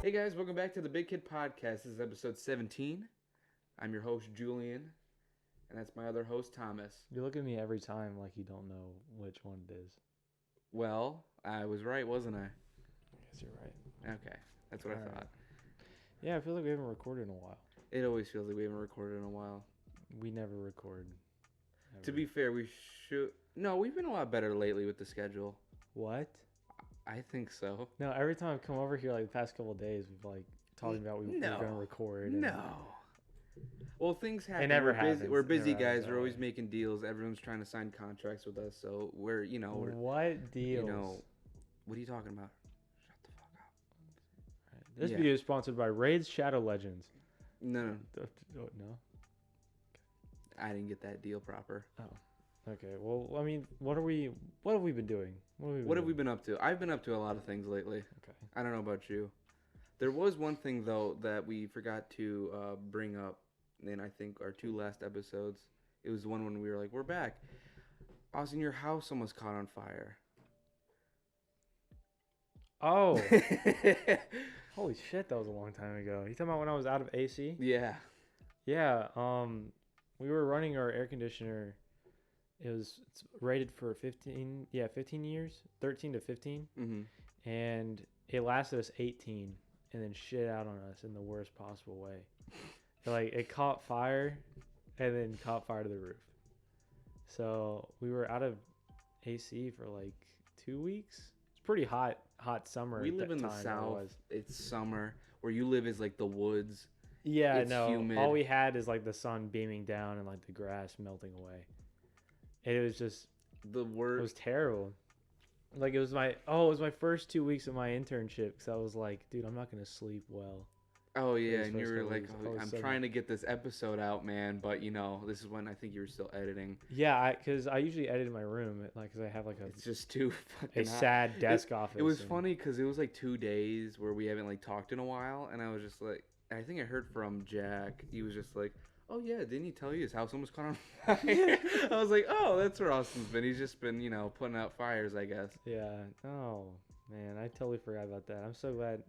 Hey guys, welcome back to the Big Kid Podcast. This is episode 17. I'm your host, Julian, and that's my other host, Thomas. You look at me every time like you don't know which one it is. Well, I was right, wasn't I? I guess you're right. Okay, that's what I thought. Yeah, I feel like we haven't recorded in a while. It always feels like we haven't recorded in a while. We never record. Never. To be fair, we should... No, we've been a lot better lately with the schedule. What? I think so. No, every time I've come over here like the past couple of days, we've like talking about we were going to record. No. Well, things happen. It never happens. We're busy guys. We're always making deals. Everyone's trying to sign contracts with us, so we're what deals? What are you talking about? Shut the fuck up. Right. This video is sponsored by Raid's Shadow Legends. No. No? I didn't get that deal proper. Oh. Okay. Well, I mean, what have we been doing? What have we been up to? I've been up to a lot of things lately. Okay. I don't know about you. There was one thing, though, that we forgot to bring up in, I think, our two last episodes. It was the one when we were like, we're back. Austin, your house almost caught on fire. Oh. Holy shit, that was a long time ago. You talking about when I was out of AC? Yeah. Yeah. We were running our air conditioner. It's rated for 15 years, 13 to 15. Mm-hmm. And it lasted us 18 and then shit out on us in the worst possible way. Like, it caught fire and then caught fire to the roof. So we were out of AC for like 2 weeks. It's pretty hot summer. We live in the South. It's summer. Where you live is like the woods. Yeah, it's no. humid. All we had is like the sun beaming down and like the grass melting away. It was just the worst. It was terrible. Like, it was my first 2 weeks of my internship, because I was like, dude, I'm not gonna sleep well. Oh yeah, and you were like, I'm trying to get this episode out, man, but this is when I think you were still editing. Yeah, because I usually edit in my room, because I have like it's just too fucking hot. Sad desk office. It was funny because it was like 2 days where we haven't like talked in a while, and I was just like, I think I heard from Jack. He was just like, oh yeah, didn't he tell you his house almost caught on fire? I was like, oh, that's where Austin's been. He's just been, putting out fires, I guess. Yeah. Oh man, I totally forgot about that. I'm so glad.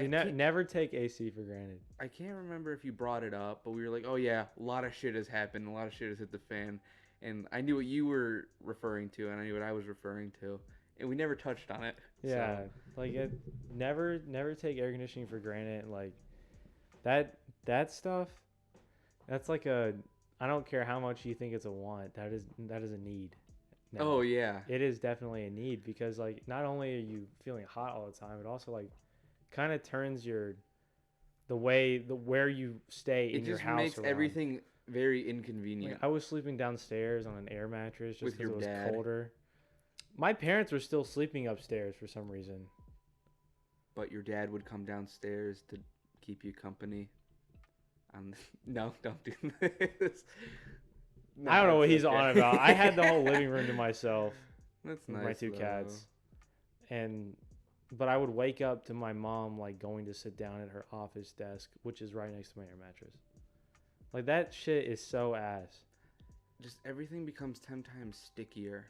Never take AC for granted. I can't remember if you brought it up, but we were like, oh yeah, a lot of shit has happened. A lot of shit has hit the fan. And I knew what you were referring to, and I knew what I was referring to. And we never touched on it. Yeah. So. Like, never take air conditioning for granted. Like, that stuff, that's like I don't care how much you think it's a want. That is a need. No. Oh, yeah. It is definitely a need, because, like, not only are you feeling hot all the time, it also, like, kind of turns where you stay in your house. It just makes everything very inconvenient. Like, I was sleeping downstairs on an air mattress just because it was dad. Colder. My parents were still sleeping upstairs for some reason. But your dad would come downstairs to keep you company. No, don't do this. No, I don't know what he's on about. I had the whole living room to myself. That's with nice. My two cats. But I would wake up to my mom like going to sit down at her office desk, which is right next to my air mattress. Like, that shit is so ass. Just everything becomes 10 times stickier.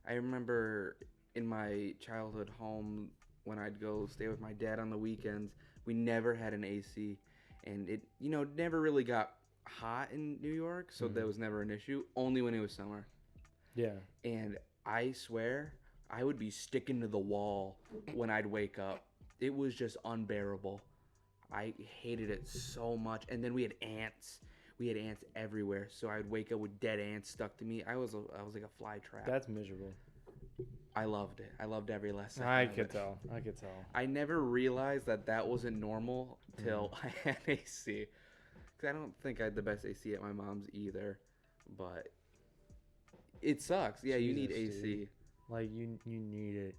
I remember in my childhood home when I'd go stay with my dad on the weekends, we never had an AC. And it, never really got hot in New York, so that was never an issue, only when it was summer. Yeah. And I swear, I would be sticking to the wall when I'd wake up. It was just unbearable. I hated it so much. And then we had ants. We had ants everywhere, so I'd wake up with dead ants stuck to me. I was like a fly trap. That's miserable. I loved it. I loved every lesson. I could tell. I never realized that wasn't normal till I had AC. Because I don't think I had the best AC at my mom's either. But it sucks. Yeah, Jesus, you need AC. Dude. Like, you need it.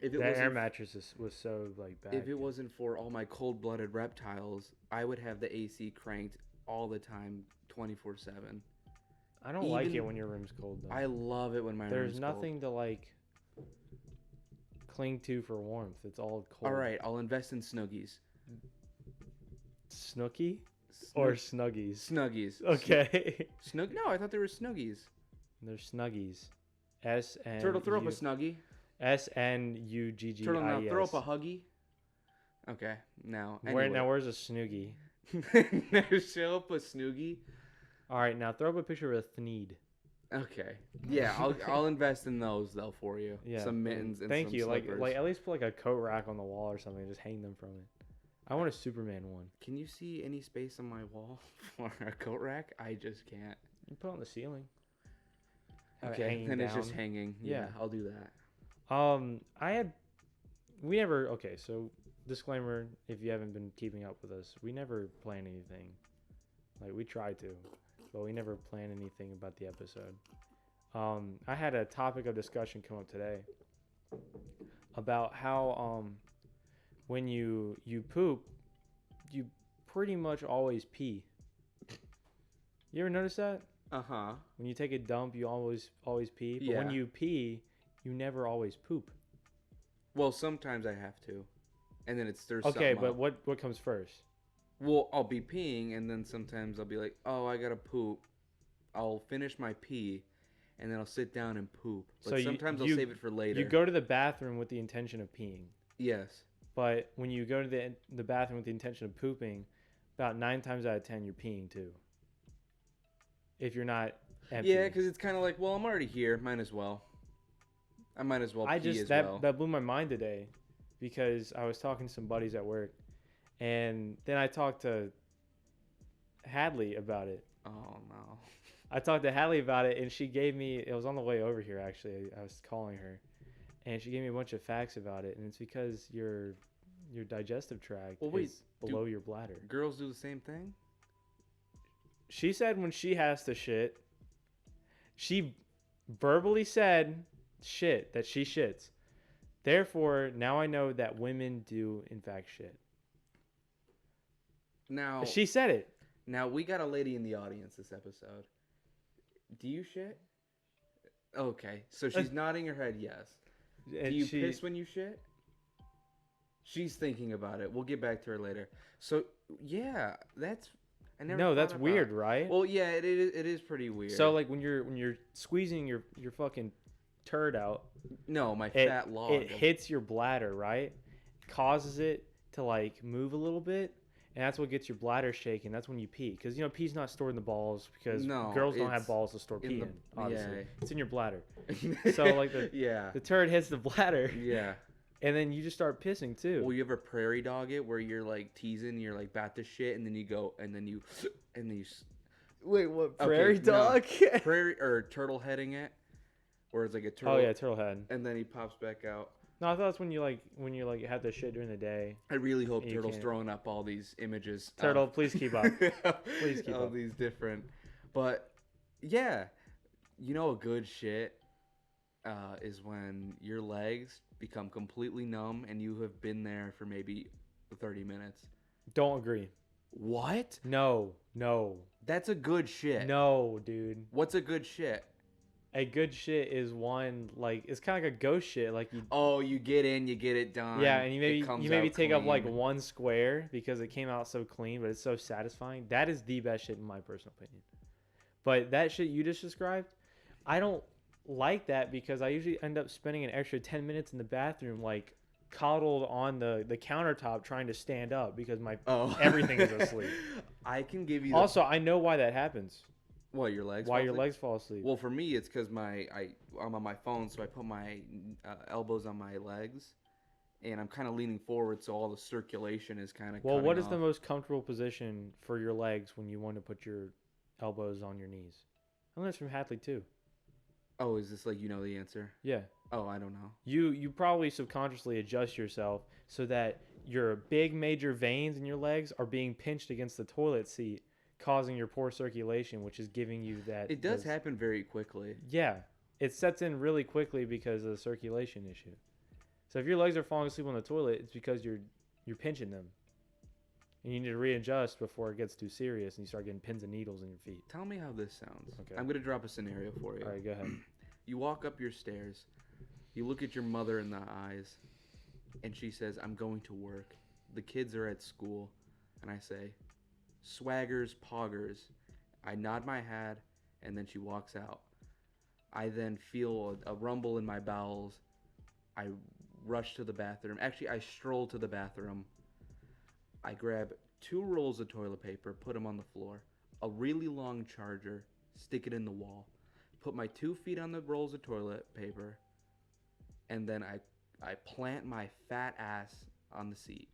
If it that air mattress was so, like, bad. If it wasn't for all my cold-blooded reptiles, I would have the AC cranked all the time, 24/7. I don't like it when your room's cold, though. I love it when my room's cold. There's nothing to, like, cling to for warmth. It's all cold. All right, I'll invest in Snuggies. Snooki? Or Snuggies? Snuggies. Okay. No, I thought they were Snuggies. They're Snuggies. S-N... Turtle, throw up a Snuggie. S-N-U-G-G-I-E-S. Turtle, now throw up a Huggy. Okay. Now. Where's a snoogie? Now show up a snoogie. All right, now throw up a picture of a thneed. Okay. Yeah, I'll invest in those though for you. Yeah. Some mittens and thank some you. slippers. Like at least put like a coat rack on the wall or something. Just hang them from it. I want a Superman one. Can you see any space on my wall for a coat rack? I just can't. You put it on the ceiling. Okay, then it's just hanging. Yeah, I'll do that. We never. Okay, so disclaimer: if you haven't been keeping up with us, we never plan anything. Like we try to, but we never plan anything about the episode. I had a topic of discussion come up today about how when you poop, you pretty much always pee. You ever notice that? Uh-huh. When you take a dump, you always pee. But Yeah. when you pee, you never always poop. Well, sometimes I have to, and then it stirs. Okay, something but up. what comes first? Well, I'll be peeing, and then sometimes I'll be like, oh, I gotta poop. I'll finish my pee, and then I'll sit down and poop. But So sometimes I'll save it for later. You go to the bathroom with the intention of peeing. Yes. But when you go to the bathroom with the intention of pooping, about 9 times out of 10 you're peeing too. If you're not empty. Yeah, because it's kind of like, well, I'm already here. Might as well. I might as well pee as well. That blew my mind today because I was talking to some buddies at work, and then I talked to Hadley about it. Oh, no. I talked to Hadley about it, and she gave me, it was on the way over here actually, I was calling her, and she gave me a bunch of facts about it, and it's because your digestive tract is below your bladder. Girls do the same thing? She said when she has to shit, she verbally said that she shits. Therefore, now I know that women do in fact shit. Now She said it. Now we got a lady in the audience this episode. Do you shit? Okay, so she's nodding her head yes. Do you piss when you shit? She's thinking about it. We'll get back to her later. So yeah, that's that's weird, right? Well, yeah, it is pretty weird. So like when you're squeezing your fucking turd out, no, my fat log. It hits your bladder, right? Causes it to like move a little bit, and that's what gets your bladder shaking. That's when you pee, because pee's not stored in the balls because girls don't have balls to store pee in. Obviously, yeah. It's in your bladder. So like the turd hits the bladder. Yeah. And then you just start pissing too. Well, you ever prairie dog it where you're like teasing, you're like about to shit, and then you go, and then you. Wait, what? Prairie dog? No. Prairie or turtle heading it, where it's like a turtle. Oh yeah, turtle head. And then he pops back out. No, I thought that's when you have the shit during the day. I really hope Turtle's throwing up all these images. Turtle, please keep up. Please keep all up. These different, but yeah, a good shit is when your legs become completely numb and you have been there for maybe 30 minutes. Don't agree. What? No. That's a good shit. No, dude. What's a good shit? A good shit is one, like, it's kind of like a ghost shit. Like you get in, you get it done. Yeah, and you maybe take up like clean. one square because it came out so clean, but it's so satisfying. That is the best shit in my personal opinion. But that shit you just described, I don't like that because I usually end up spending an extra 10 minutes in the bathroom, like coddled on the countertop trying to stand up because everything is asleep. I can give you. Also, I know why that happens. What, your legs? Why your legs fall asleep? Well, for me, it's because I'm on my phone, so I put my elbows on my legs, and I'm kind of leaning forward, so all the circulation is kind of. Well, what is the most comfortable position for your legs when you want to put your elbows on your knees? I learned this from Hadley too. Oh, is this like the answer? Yeah. Oh, I don't know. You probably subconsciously adjust yourself so that your big major veins in your legs are being pinched against the toilet seat, causing your poor circulation, which is giving you that. It does happen very quickly. Yeah. It sets in really quickly because of the circulation issue. So if your legs are falling asleep on the toilet, it's because you're pinching them. And you need to readjust before it gets too serious and you start getting pins and needles in your feet. Tell me how this sounds. Okay. I'm going to drop a scenario for you. All right, go ahead. You walk up your stairs. You look at your mother in the eyes. And she says, I'm going to work. The kids are at school. And I say, swaggers, poggers. I nod my head. And then she walks out. I then feel a rumble in my bowels. I rush to the bathroom. Actually, I stroll to the bathroom. I grab 2 rolls of toilet paper, put them on the floor, a really long charger, stick it in the wall, put my 2 feet on the rolls of toilet paper, and then I plant my fat ass on the seat.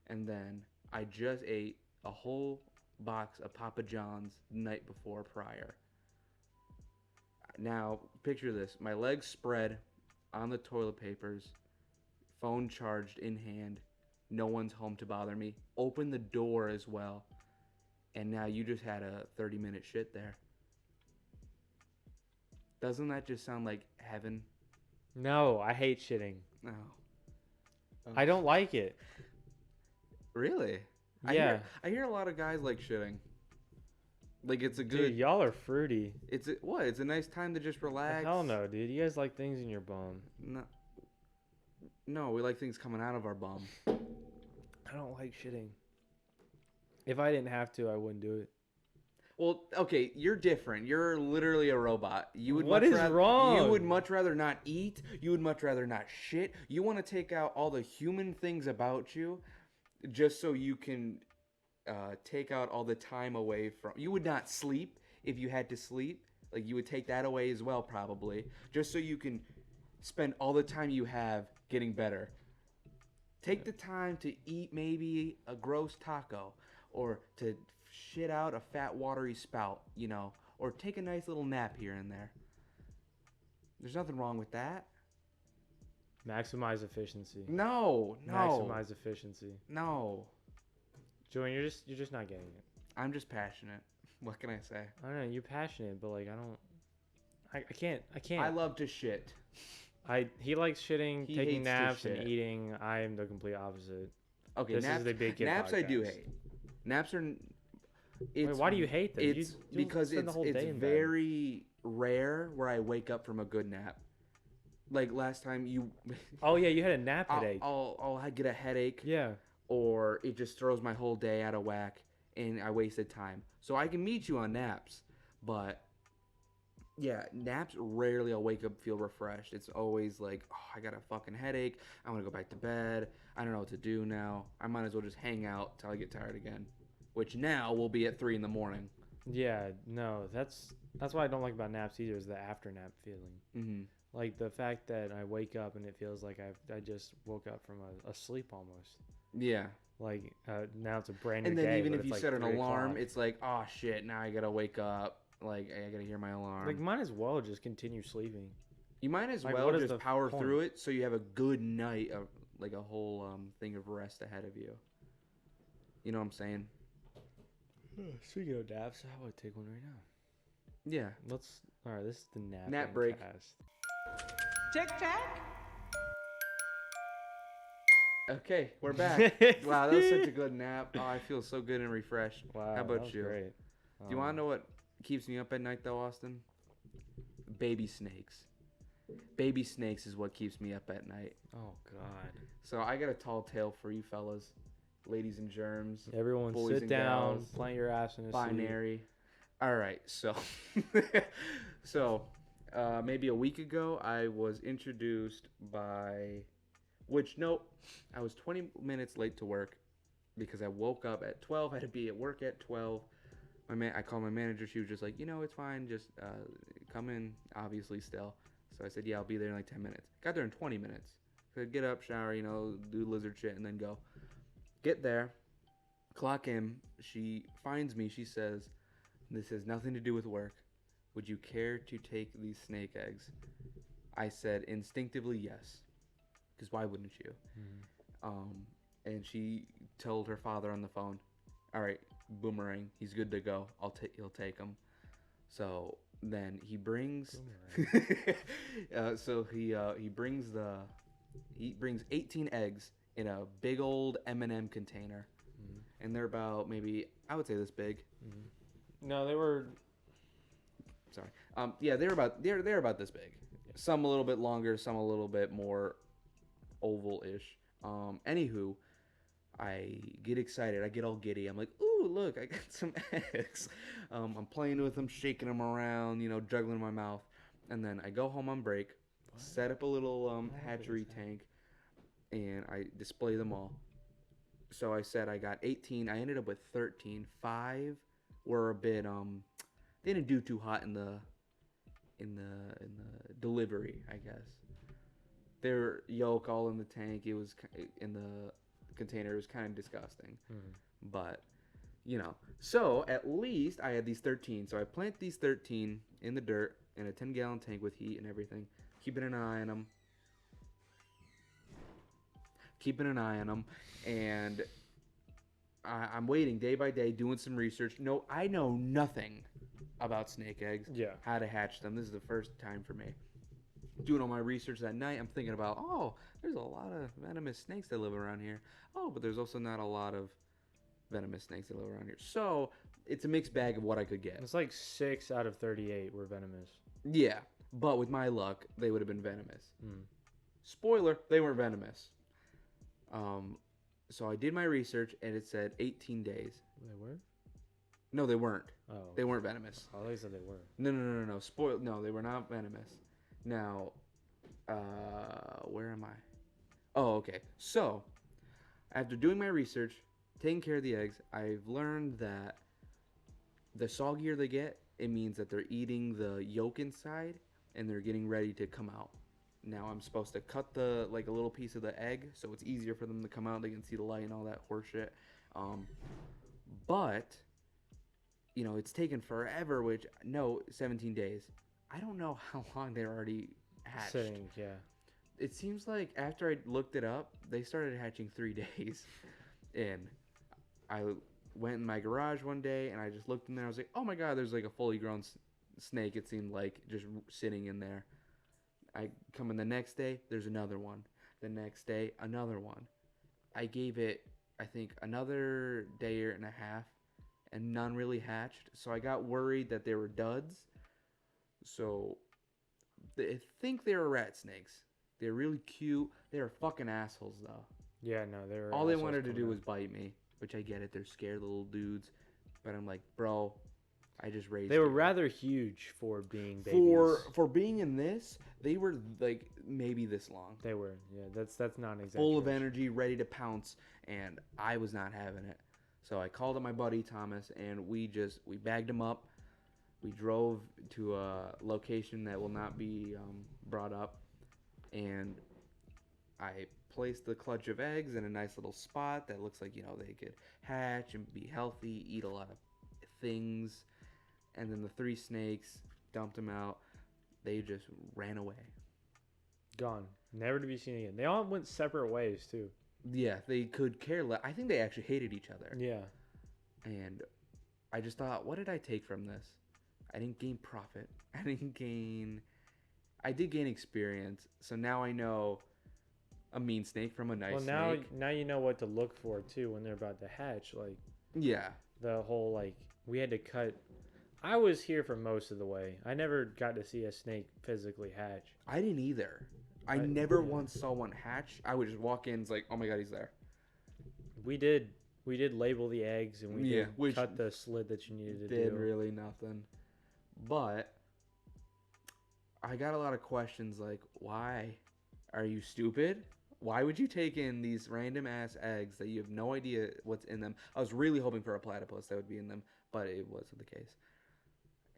And then I just ate a whole box of Papa John's the night before prior. Now, picture this. My legs spread on the toilet papers, phone charged in hand. No one's home to bother me. Open the door as well. And now you just had a 30-minute shit there. Doesn't that just sound like heaven? No, I hate shitting. No. Oh. I don't like it. Really? Yeah. I hear a lot of guys like shitting. Like it's a good. Dude, y'all are fruity. It's a nice time to just relax. Hell no, dude. You guys like things in your bum. No, we like things coming out of our bum. I don't like shitting. If I didn't have to, I wouldn't do it. Well, okay, you're different. You're literally a robot. What is wrong? You would much rather not eat. You would much rather not shit. You want to take out all the human things about you just so you can take out all the time away from... You would not sleep if you had to sleep. Like, you would take that away as well, probably. Just so you can spend all the time you have getting better. Take the time to eat maybe a gross taco, or to shit out a fat watery spout, you know, or take a nice little nap here and there. There's nothing wrong with that. Maximize efficiency. No. Maximize efficiency. No. Julian, you're just not getting it. I'm just passionate. What can I say? I don't know. You're passionate, but like I can't. I love to shit. He likes shitting, He taking hates to naps, and shit. eating. I am the complete opposite. Okay, This is the big kid naps I do podcast. hate. Naps are... Wait, why do you hate them? It's You'll because spend the whole day it's in bed. very rare where I wake up from a good nap. Like last time you... Oh yeah, you had a nap headache. I'll get a headache. Yeah. Or it just throws my whole day out of whack and I wasted time. So I can meet you on naps, but yeah, naps rarely I'll wake up feel refreshed. It's always like, oh, I got a fucking headache. I want to go back to bed. I don't know what to do now. I might as well just hang out till I get tired again, which now will be at 3 a.m. Yeah, no, that's what I don't like about naps either, is the after nap feeling. Mm-hmm. Like the fact that I wake up and it feels like I just woke up from a sleep almost. Yeah. Like now it's a brand new And then day, even but if it's you like set an 3 alarm, o'clock. it's like, oh shit, now I gotta wake up. Like I gotta hear my alarm. Like might as well just continue sleeping. You might as like, well what is just the power point? through it so you have a good night of like a whole thing of rest ahead of you. You know what I'm saying? Speaking of naps, how about I take one right now? Yeah. All right, this is the Nap break. Cast. Tic-tac. Okay, we're back. Wow, that was such a good nap. Oh, I feel so good and refreshed. Wow, How that about was you? Great. Do you want to know what keeps me up at night though, Austin? Baby snakes. Baby snakes is what keeps me up at night. Oh God. So I got a tall tale for you fellas, ladies and germs, Everyone boys sit and down, gals, plant your ass in a seat. binary. All right, so maybe a week ago I was introduced by, I was 20 minutes late to work because I woke up at 12. I had to be at work at 12. I called my manager. She was just like, it's fine. Just come in, obviously, still. So I said, yeah, I'll be there in like 10 minutes. Got there in 20 minutes. So I'd get up, shower, do lizard shit, and then go. Get there, clock in. She finds me. She says, this has nothing to do with work. Would you care to take these snake eggs? I said instinctively yes. Because why wouldn't you? Mm. And she told her father on the phone, all right, Boomerang, he's good to go. He'll take him. So then he brings he brings 18 eggs in a big old M&M container. And they're about maybe, I would say this big. No, they were. Sorry. They're about this big. Some a little bit longer, some a little bit more oval-ish. Anywho, I get excited. I get all giddy. I'm like, ooh, look, I got some eggs. I'm playing with them, shaking them around, juggling in my mouth. And then I go home on break, set up a little hatchery tank, and I display them all. So I said I got 18. I ended up with 13. 5 were a bit they didn't do too hot in the delivery, I guess. Their yolk all in the tank. It was in the container. It was kind of disgusting. But so at least I had these 13. So I plant these 13 in the dirt in a 10-gallon tank with heat and everything, keeping an eye on them, and I'm waiting day by day, doing some research. No, I know nothing about snake eggs. Yeah. How to hatch them. This is the first time for me. Doing all my research that night, I'm thinking about, oh, there's a lot of venomous snakes that live around here. Oh, but there's also not a lot of venomous snakes that live around here. So it's a mixed bag of what I could get. It's like 6 out of 38 were venomous. Yeah, but with my luck, they would have been venomous. Spoiler, they weren't venomous. So I did my research, and it said 18 days. They were? No, they weren't. Oh. They weren't venomous. Oh, they said they were. No. No, they were not venomous. Now, where am I? Oh, okay. So, after doing my research, taking care of the eggs, I've learned that the soggier they get, it means that they're eating the yolk inside, and they're getting ready to come out. Now I'm supposed to cut a little piece of the egg, so it's easier for them to come out. They can see the light and all that horseshit. But it's taken forever. 17 days. I don't know how long they're already hatched. Sitting, yeah. It seems like after I looked it up, they started hatching 3 days. And I went in my garage one day, and I just looked in there. I was like, oh my god, there's like a fully grown snake. It seemed like just sitting in there. I come in the next day, there's another one. The next day, another one. I gave it, I think, another day and a half, and none really hatched. So I got worried that they were duds. So I think they were rat snakes. They're really cute. They were fucking assholes, though. Yeah, no, they were. All they wanted to do was bite me, which I get it. They're scared little dudes. But I'm like, bro, I just raised They were you. rather huge for being babies. For being in this, they were like maybe this long. They were, yeah. That's not an exaggeration. Full of energy, ready to pounce, and I was not having it. So I called up my buddy Thomas, and we bagged him up. We drove to a location that will not be brought up, and I placed the clutch of eggs in a nice little spot that looks like they could hatch and be healthy, eat a lot of things. And then the 3 snakes, dumped them out. They just ran away. Gone. Never to be seen again. They all went separate ways, too. Yeah, they could care less. I think they actually hated each other. Yeah. And I just thought, what did I take from this? I didn't gain profit. I did gain experience. So now I know a mean snake from a nice snake. Now you know what to look for, too, when they're about to hatch. Like, yeah. The whole, we had to cut... I was here for most of the way. I never got to see a snake physically hatch. I didn't either. I never once saw one hatch. I would just walk in, it's like, oh my god, he's there. We did label the eggs, and we did cut the slit that you needed to do. Did really nothing. But I got a lot of questions like, why? Are you stupid? Why would you take in these random ass eggs that you have no idea what's in them? I was really hoping for a platypus that would be in them, but it wasn't the case.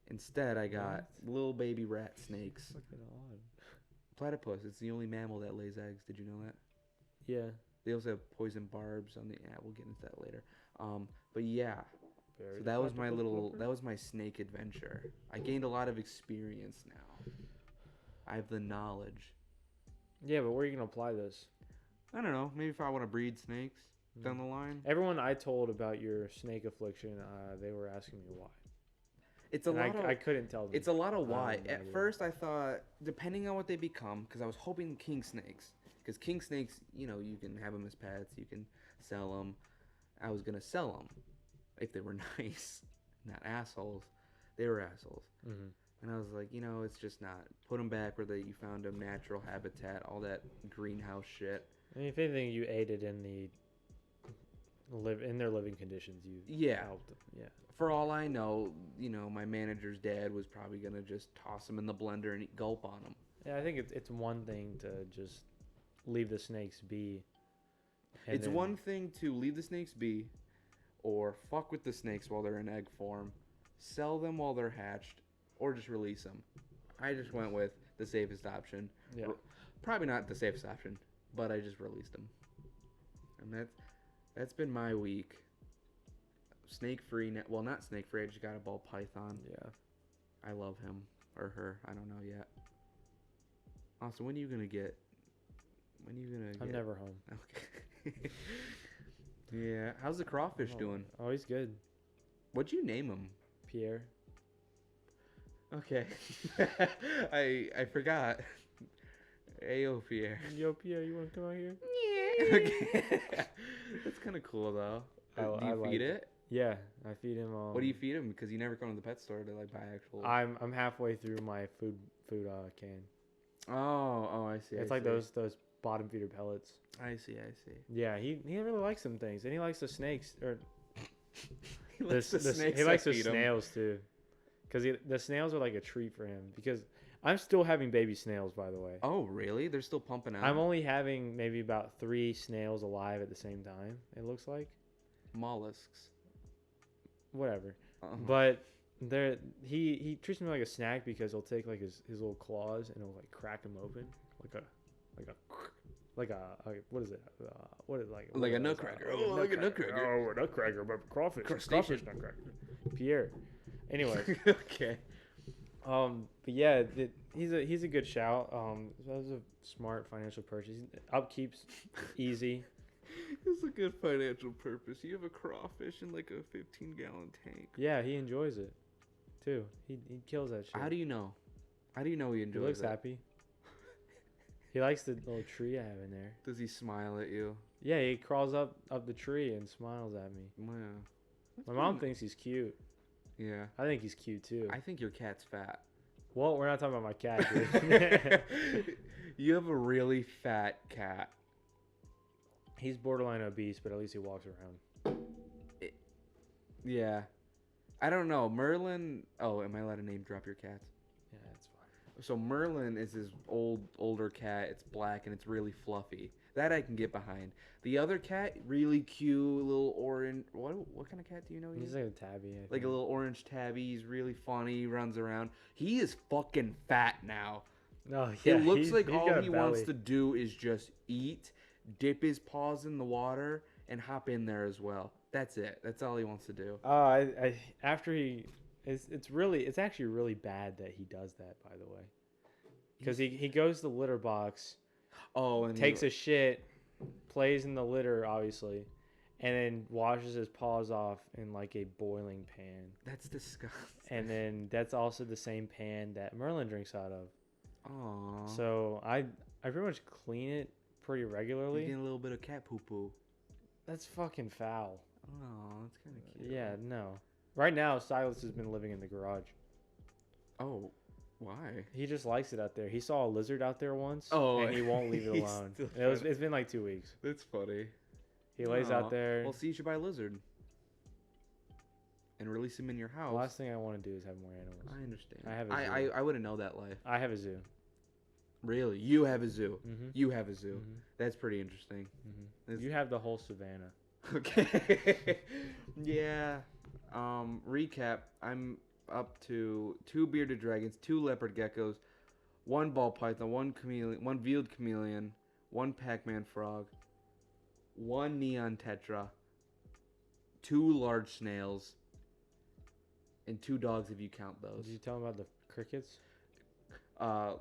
Instead, I got little baby rat snakes. Fucking odd. Platypus, it's the only mammal that lays eggs. Did you know that? Yeah. They also have poison barbs on the... Yeah, we'll get into that later. But yeah. Very So that was my snake adventure. I gained a lot of experience now. I have the knowledge. Yeah, but where are you going to apply this? I don't know. Maybe if I want to breed snakes down the line. Everyone I told about your snake affliction, they were asking me why. I couldn't tell them. It's a lot of why. At first, I thought, depending on what they become, because I was hoping king snakes. Because king snakes, you can have them as pets. You can sell them. I was going to sell them if they were nice. Not assholes. They were assholes. Mm-hmm. And I was like, it's just not. Put them back where you found them, natural habitat, all that greenhouse shit. I mean, if anything, you aided in their living conditions. You helped them. Yeah. For all I know, my manager's dad was probably going to just toss them in the blender and gulp on them. Yeah, I think it's one thing to just leave the snakes be. And It's one thing to leave the snakes be, or fuck with the snakes while they're in egg form, sell them while they're hatched, or just release them. I just went with the safest option. Yeah. Probably not the safest option, but I just released them. And that's been my week. Snake free. Well, not snake free. I just got a ball python. Yeah. I love him or her. I don't know yet. Also, when are you gonna get? I'm never home. Okay. Yeah. How's the crawfish doing? Oh, he's good. What'd you name him? Pierre. Okay. I forgot. Ayo, Pierre. Yo, Pierre, you want to come out here? Yeah. Okay. That's kind of cool though. Do you feed it? Yeah, I feed him. What do you feed him? Because you never go to the pet store to like buy actual. I'm halfway through my food can. Oh, I see. It's like those bottom feeder pellets. I see. Yeah, he really likes some things, and he likes the snakes or He likes the snakes. He likes I the feed him. snails too, because the snails are like a treat for him. Because I'm still having baby snails, by the way. Oh, really? They're still pumping out. I'm only having maybe about 3 snails alive at the same time. It looks like mollusks. whatever, Uh-huh. but he treats me like a snack because he'll take like his little claws and he'll like crack them open like a what is it? What is it like? Like a nutcracker. Oh, like a nutcracker. Oh, a nutcracker, but crawfish. Crustacean. Crawfish nutcracker. Pierre. Anyway, Okay. but yeah, he's a good shout. That was a smart financial purchase. Upkeep's easy. It's a good financial purpose. You have a crawfish in like a 15-gallon tank. Yeah, he enjoys it too. He kills that shit. How do you know? How do you know he He enjoys looks it? happy. He likes the little tree I have in there. Does he smile at you? Yeah, he crawls up the tree and smiles at me. Wow. My mom thinks he's cute. Yeah. I think he's cute too. I think your cat's fat. Well, we're not talking about my cat, dude. You have a really fat cat. He's borderline obese, but at least he walks around. Yeah. I don't know. Merlin. Oh, am I allowed to name drop your cats? Yeah, that's fine. So Merlin is his older cat. It's black and it's really fluffy. That I can get behind. The other cat, really cute, little orange. What kind of cat do you know? He's like a tabby. I Like think. a little orange tabby. He's really funny. He runs around. He is fucking fat now. Oh, yeah, It looks he's like got all a he wants belly. to do is just eat, dip his paws in the water, and hop in there as well. That's it. That's all he wants to do. I after he, it's actually really bad that he does that. By the way, because he goes to the litter box, Oh, and takes a shit, plays in the litter obviously, and then washes his paws off in like a boiling pan. That's disgusting. And then that's also the same pan that Merlin drinks out of. Aww. So I pretty much clean it pretty You regularly. get a little bit of cat poo poo. That's fucking foul. Oh, that's kind of cute. Yeah, no. Right now, Silas has been living in the garage. Oh, why? He just likes it out there. He saw a lizard out there once, Oh, and he won't leave it he's alone. still It's been like 2 weeks. That's funny. He lays Aw. out there. Well, see, you should buy a lizard and release him in your house. The last thing I want to do is have more animals. I understand. I have a zoo. I wouldn't know that life. I have a zoo. Really? You have a zoo. Mm-hmm. You have a zoo. Mm-hmm. That's pretty interesting. Mm-hmm. It's- You have the whole savannah. Okay. Yeah. Recap. I'm up to 2 bearded dragons, 2 leopard geckos, 1 ball python, 1 chameleon, 1 veiled chameleon, 1 Pac-Man frog, 1 neon tetra, 2 large snails, and 2 dogs if you count those. Did you tell him about the crickets?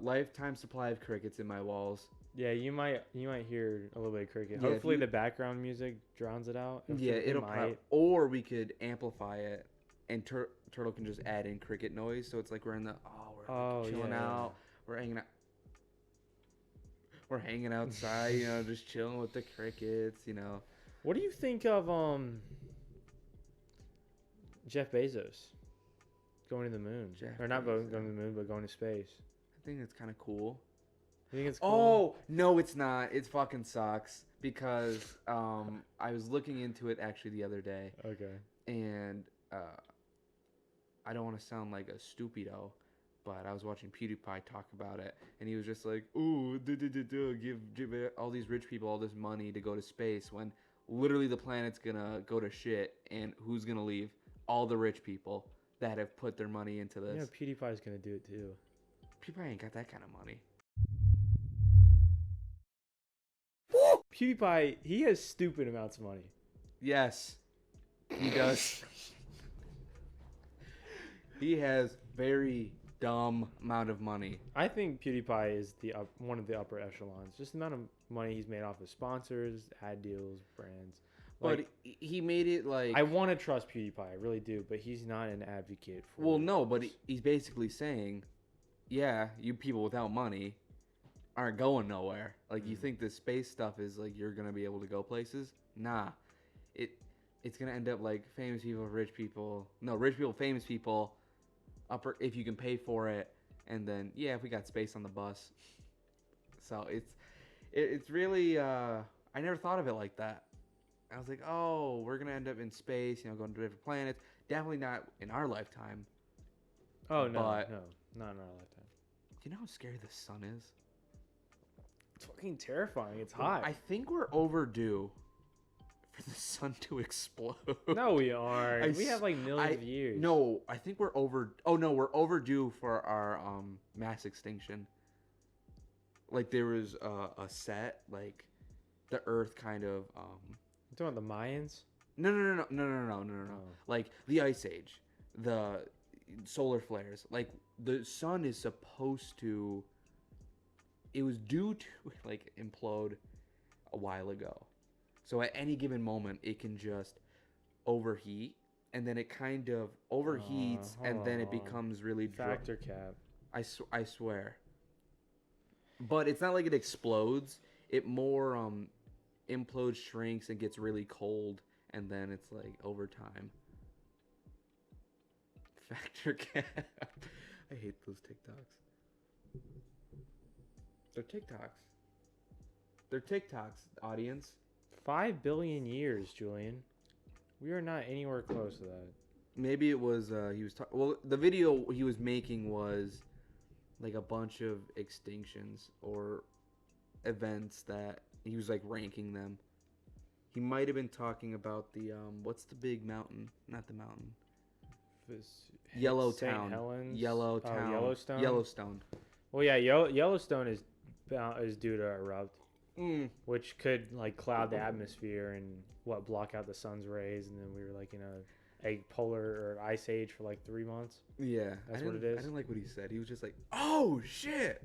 Lifetime supply of crickets in my walls. Yeah, you might hear a little bit of cricket. Yeah, if Hopefully you- the background music drowns it out. Yeah, It it'll might. or we could amplify it, and Turtle can just add in cricket noise, so it's like we're in the we're chilling yeah, out, we're hanging outside, just chilling with the crickets, What do you think of Jeff Bezos going to the moon? Jeff Or not Bezos. going to the moon, but going to space. I think it's kind of cool. You think it's cool? Oh no, it's not. It fucking sucks because I was looking into it actually the other day, Okay. and I don't want to sound like a stupido, But I was watching PewDiePie talk about it, and he was just like, "Ooh, give all these rich people all this money to go to space when literally the planet's gonna go to shit, and who's gonna leave? All the rich people that have put their money into this." You know, PewDiePie's gonna do it too. PewDiePie ain't got that kind of money. PewDiePie, he has stupid amounts of money. Yes, he does. He has very dumb amount of money. I think PewDiePie is one of the upper echelons. Just the amount of money he's made off of sponsors, ad deals, brands. But he made it like... I want to trust PewDiePie, I really do, but he's not an advocate for... Well, no, but he's basically saying, yeah, you people without money aren't going nowhere. Like, you think this space stuff is like you're going to be able to go places? Nah. It's going to end up like famous people, rich people. No, rich people, famous people, upper if you can pay for it. And then, yeah, if we got space on the bus. So it's really... I never thought of it like that. I was like, oh, we're going to end up in space, going to different planets. Definitely not in our lifetime. Oh, no, but, no, not in our lifetime. Do you know how scary the sun is? It's fucking terrifying. It's hot. I think we're overdue for the sun to explode. No, we aren't. We have like millions of years. No, I think we're we're overdue for our mass extinction. Like there was a set, like the Earth kind of You talking about the Mayans? No. Oh. Like the Ice Age, the solar flares. Like the sun is supposed to. It was due to like implode a while ago, so at any given moment it can just overheat, and then it kind of overheats, and then it becomes really factor cap. I swear. But it's not like it explodes. It more implodes, shrinks, and gets really cold, and then it's like over time. Factor cap. I hate those TikToks. They're TikToks, audience. 5 billion years, Julian. We are not anywhere close to that. Maybe it was he was well, the video he was making was like a bunch of extinctions or events that he was like ranking them. He might have been talking about the what's the big mountain? Not the mountain. Yellowtown. St. Helens. Yellowtown. Yellowstone. Yellowstone. Well, yeah, Yellowstone is due to erupt, which could like cloud the atmosphere and block out the sun's rays, and then we were like in a polar or ice age for like 3 months. Yeah, that's what it is. I didn't like what he said. He was just like, "Oh shit,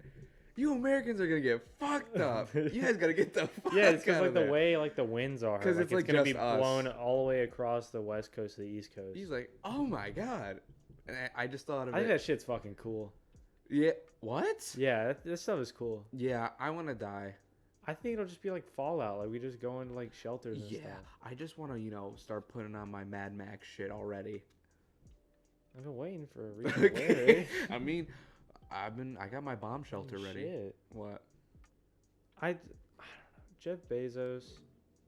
you Americans are gonna get fucked up. You guys gotta get the fuck yeah, it's because out like of the there." way like the winds are, because it's like gonna just be us. blown all the way across the west coast to the east coast. He's like, "Oh my god," and I just thought of it. I think that shit's fucking cool. Yeah. What? Yeah, that stuff is cool. Yeah, I want to die. I think it'll just be like Fallout. Like we just go into like shelters and stuff. I just want to, start putting on my Mad Max shit already. I've been waiting for a reason to wear it. I mean, I got my bomb shelter ready. Shit. What? I don't know. Jeff Bezos,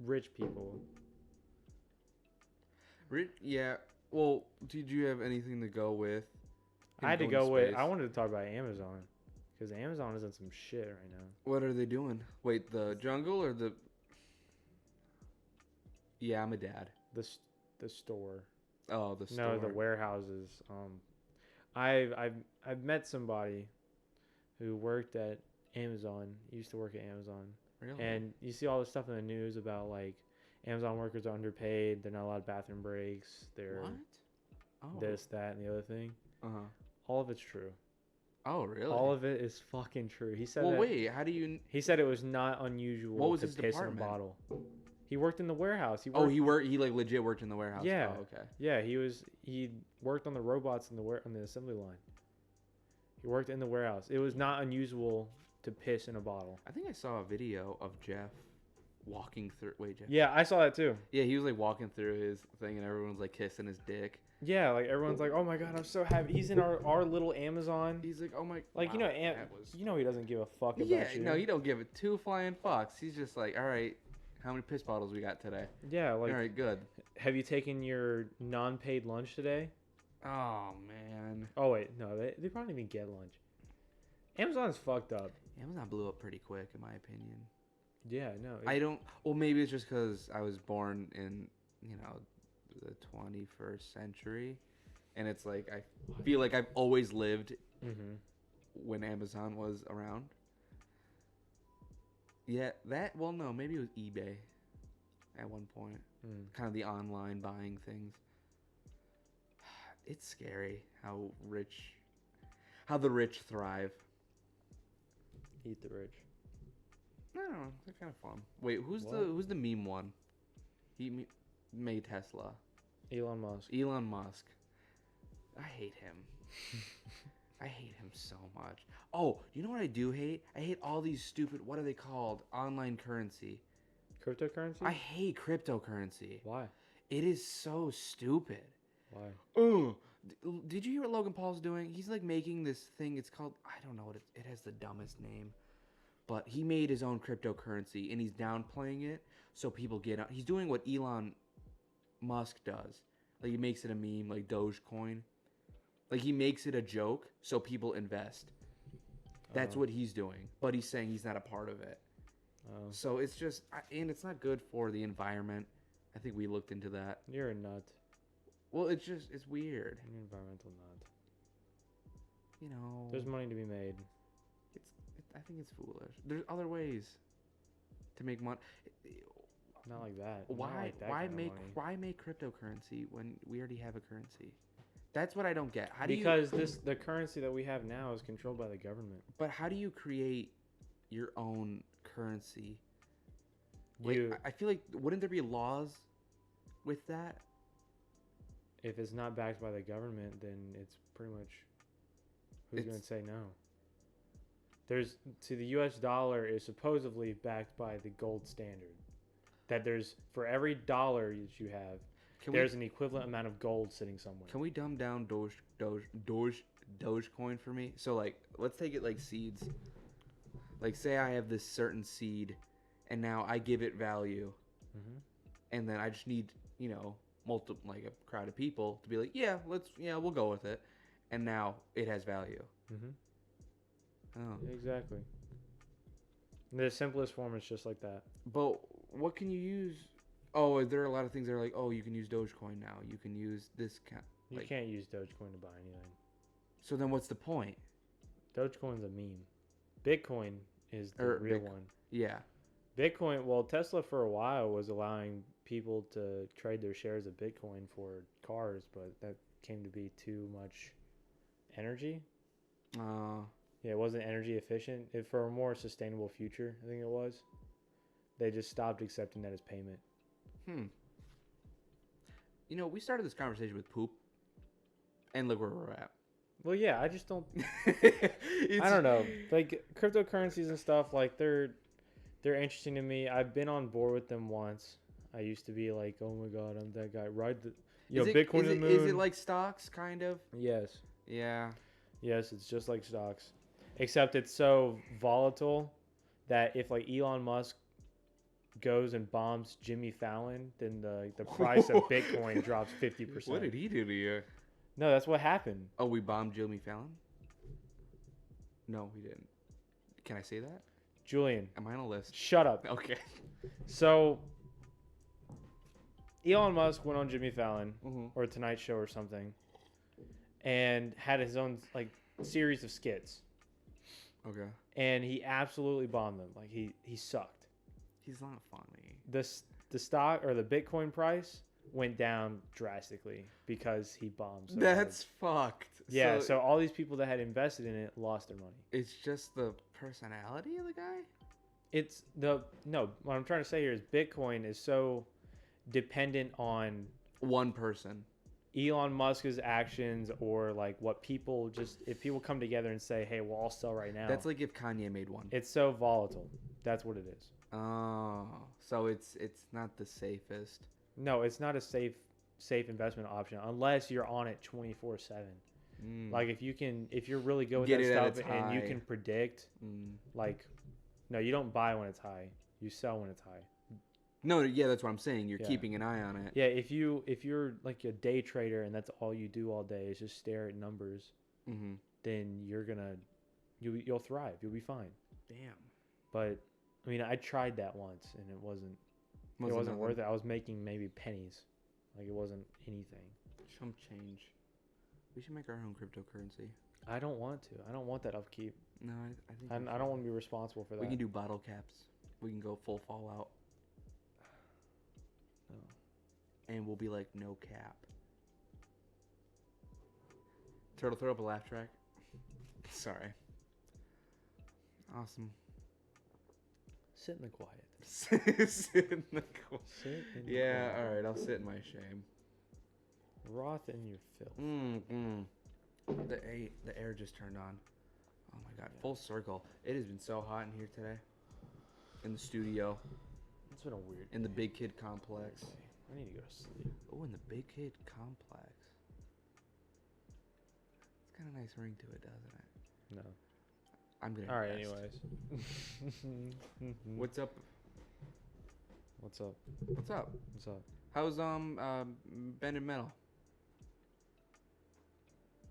rich people. Yeah. Well, did you have anything to go with? I had to go with. I wanted to talk about Amazon, because Amazon is in some shit right now. What are they doing? Wait, the jungle or the? Yeah, I'm a dad. The store. Oh, the store. No, the warehouses. I've met somebody who worked at Amazon. Used to work at Amazon. Really? And you see all this stuff in the news about like Amazon workers are underpaid. They're not allowed bathroom breaks. They're what? Oh. This, that, and the other thing. All of it's true. Oh, really? All of it is fucking true. He said. Well, wait. How do you? He said it was not unusual What was to his piss department? in a bottle. He worked in the warehouse. He like legit worked in the warehouse. Yeah. Oh, okay. Yeah, he worked on the robots on the assembly line. He worked in the warehouse. It was not unusual to piss in a bottle. I think I saw a video of Jeff walking through. Wait, Jeff. Yeah, I saw that too. Yeah, he was like walking through his thing, and everyone's like kissing his dick. Yeah, like everyone's like, "Oh my god, I'm so happy." He's in our little Amazon. He's like, "Oh my." Like wow, you know he doesn't give a fuck about yeah, you. no, he don't give a two flying fucks. He's just like, "All right, how many piss bottles we got today?" Yeah, like. All right, good. Have you taken your non-paid lunch today? Oh man. Oh wait, no, they probably didn't even get lunch. Amazon's fucked up. Amazon blew up pretty quick, in my opinion. Yeah, no. I don't. Well, maybe it's just because I was born in, the 21st century, and it's like I feel like I've always lived when Amazon was around. Yeah, that. Well, no, maybe it was eBay at one point. Kind of the online buying things. It's scary how the rich thrive. Eat the rich. I don't know. They're kind of fun. Wait, who's the meme one? He made Tesla. Elon Musk. Elon Musk. I hate him. I hate him so much. Oh, you know what I do hate? I hate all these stupid, what are they called? Online currency. Cryptocurrency? I hate cryptocurrency. Why? It is so stupid. Why? Oh, did you hear what Logan Paul's doing? He's like making this thing. It's called, I don't know what it has the dumbest name. But he made his own cryptocurrency and he's downplaying it so people get out. He's doing what Elon Musk does. Like he makes it a meme, like Dogecoin. Like he makes it a joke so people invest. That's what he's doing. But he's saying he's not a part of it. So it's just, and it's not good for the environment. I think we looked into that. You're a nut. Well, it's weird. You're an environmental nut. There's There's money to be made. I think it's foolish. There's other ways to make money. Not like that. Why? Not like that Why kind of make? money. Why make cryptocurrency when we already have a currency? That's what I don't get. Because the currency that we have now is controlled by the government. But how do you create your own currency? I feel like wouldn't there be laws with that? If it's not backed by the government, then it's pretty much who's going to say no? The U.S. dollar is supposedly backed by the gold standard. That there's for every dollar that you have, there's an equivalent amount of gold sitting somewhere. Can we dumb down Dogecoin for me? So like, let's take it like seeds. Like, say I have this certain seed, and now I give it value, and then I just need like a crowd of people to be like, we'll go with it, and now it has value. Oh. Exactly. The simplest form is just like that. But what can you use? Oh, there are a lot of things that are like, oh, you can use Dogecoin now. You can use this kind. You can't use Dogecoin to buy anything. So then what's the point? Dogecoin's a meme. Bitcoin is the real one. Yeah. Bitcoin, well, Tesla for a while was allowing people to trade their shares of Bitcoin for cars, but that came to be too much energy. Yeah, it wasn't energy efficient. For a more sustainable future, I think it was. They just stopped accepting that as payment. We started this conversation with poop, and look where we're at. Well, yeah, I just don't. I don't know. Like cryptocurrencies and stuff, like they're interesting to me. I've been on board with them once. I used to be like, oh my god, I'm that guy. Ride the, Bitcoin to the moon. Is it like stocks, kind of? Yes. Yeah. Yes, it's just like stocks, except it's so volatile that if like Elon Musk goes and bombs Jimmy Fallon, then the price of Bitcoin drops 50%. What did he do to you? No, that's what happened. Oh, we bombed Jimmy Fallon? No, we didn't. Can I say that? Julian. Am I on a list? Shut up. Okay. So, Elon Musk went on Jimmy Fallon or Tonight Show or something and had his own like series of skits. Okay. And he absolutely bombed them. Like he sucked. He's not funny. The stock or the Bitcoin price went down drastically because he bombed. So That's fucked. Yeah, so all these people that had invested in it lost their money. It's just the personality of the guy? What I'm trying to say here is Bitcoin is so dependent on one person. Elon Musk's actions or like what people if people come together and say, hey, we'll all sell right now. That's like if Kanye made one. It's so volatile. That's what it is. Oh, so it's not the safest. No, it's not a safe investment option unless you're on it 24/7. Like if you're really good with that stuff and you can predict, like, no, you don't buy when it's high. You sell when it's high. No, yeah, that's what I'm saying. You're Yeah. keeping an eye on it. Yeah, if you're like a day trader and that's all you do all day is just stare at numbers, Mm-hmm. then you'll thrive. You'll be fine. Damn. But I mean, I tried that once and it wasn't nothing. worth it. I was making maybe pennies. Like it wasn't anything. Chump change. We should make our own cryptocurrency. I don't want to. I don't want that upkeep. No, I think I don't want to be responsible for that. we can do bottle caps. We can go full Fallout. No. And we'll be like no cap. Turtle, throw up a laugh track. Sorry. Awesome. Sit in the quiet. Sit in the Sit in the Yeah, quiet. alright, I'll sit in my shame. Wroth in your filth. The air just turned on. Oh my god, full circle. It has been so hot in here today. In the studio. It's been a weird In the day. big kid complex. I need to go to sleep. Oh, in the big kid complex. It's got a nice ring to it, doesn't it? No. I'm gonna All right. invest. Anyways. What's up? What's up? What's up? What's up? How's Bend and Metal?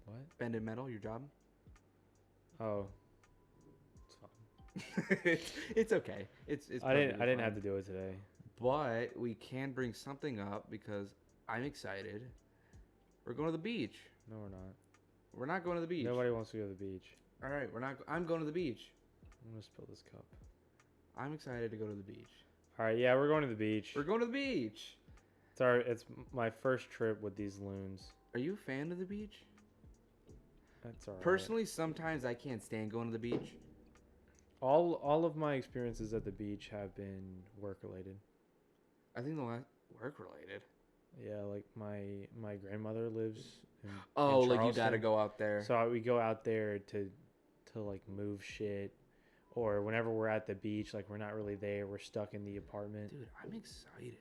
What? Bend and Metal, your job? Oh. It's fine. it's okay. It's I didn't perfectly have fine. to do it today. But we can bring something up because I'm excited. We're going to the beach. No, we're not. We're not going to the beach. Nobody wants to go to the beach. All right, we're not. I'm going to the beach. I'm gonna spill this cup. I'm excited to go to the beach. All right. Yeah, we're going to the beach. We're going to the beach. It's my first trip with these loons. Are you a fan of the beach? That's all right. Personally, sometimes I can't stand going to the beach. All of my experiences at the beach have been work related. I think the last work related. Yeah, like my grandmother lives in Oh, in like you got to Charleston. go out there. So we go out there to like move shit, or whenever we're at the beach, like we're not really there, we're stuck in the apartment. Dude, I'm excited.